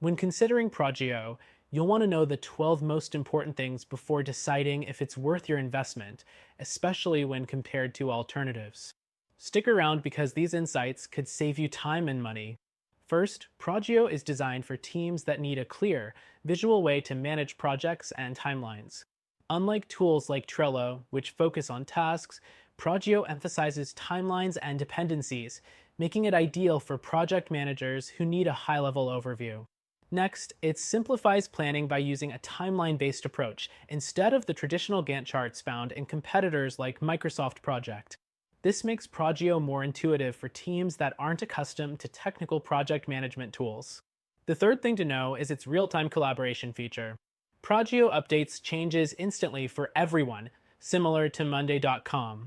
When considering Proggio, you'll want to know the 12 most important things before deciding if it's worth your investment, especially when compared to alternatives. Stick around because these insights could save you time and money. First, Proggio is designed for teams that need a clear, visual way to manage projects and timelines. Unlike tools like Trello, which focus on tasks, Proggio emphasizes timelines and dependencies, making it ideal for project managers who need a high-level overview. Next, it simplifies planning by using a timeline-based approach instead of the traditional Gantt charts found in competitors like Microsoft Project. This makes Proggio more intuitive for teams that aren't accustomed to technical project management tools. The third thing to know is its real-time collaboration feature. Proggio updates changes instantly for everyone, similar to Monday.com.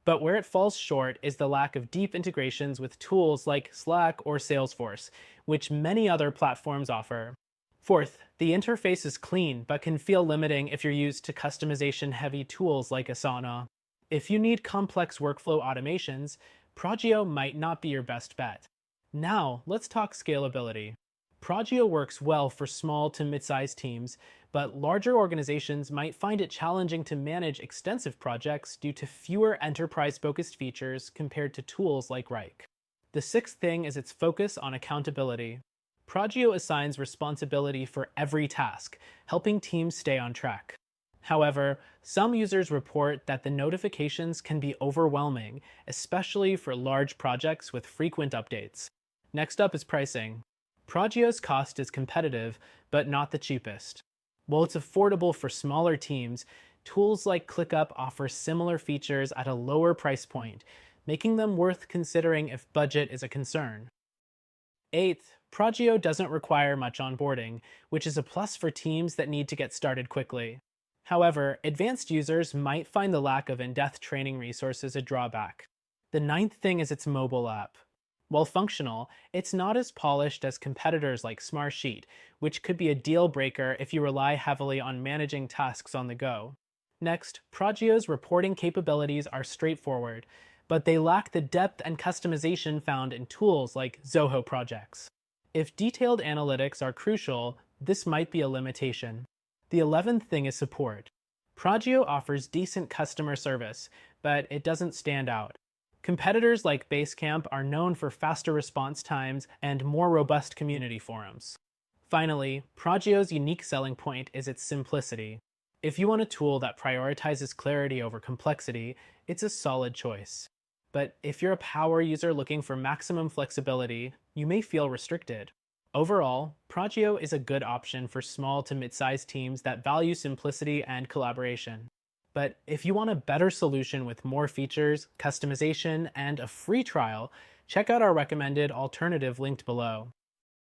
But where it falls short is the lack of deep integrations with tools like Slack or Salesforce, which many other platforms offer. Fourth, the interface is clean but can feel limiting if you're used to customization-heavy tools like Asana. If you need complex workflow automations, Proggio might not be your best bet. Now, let's talk scalability. Proggio works well for small to mid-sized teams, but larger organizations might find it challenging to manage extensive projects due to fewer enterprise-focused features compared to tools like Rike. The sixth thing is its focus on accountability. Proggio assigns responsibility for every task, helping teams stay on track. However, some users report that the notifications can be overwhelming, especially for large projects with frequent updates. Next up is pricing. Proggio's cost is competitive, but not the cheapest. While it's affordable for smaller teams, tools like ClickUp offer similar features at a lower price point, making them worth considering if budget is a concern. Eighth, Proggio doesn't require much onboarding, which is a plus for teams that need to get started quickly. However, advanced users might find the lack of in-depth training resources a drawback. The ninth thing is its mobile app. While functional, it's not as polished as competitors like Smartsheet, which could be a deal breaker if you rely heavily on managing tasks on the go. Next, Proggio's reporting capabilities are straightforward, but they lack the depth and customization found in tools like Zoho projects. If detailed analytics are crucial, this might be a limitation. The 11th thing is support. Proggio offers decent customer service, but it doesn't stand out. Competitors like Basecamp are known for faster response times and more robust community forums. Finally, Proggio's unique selling point is its simplicity. If you want a tool that prioritizes clarity over complexity, it's a solid choice. But if you're a power user looking for maximum flexibility, you may feel restricted. Overall, Proggio is a good option for small to mid-sized teams that value simplicity and collaboration. But if you want a better solution with more features, customization, and a free trial, check out our recommended alternative linked below.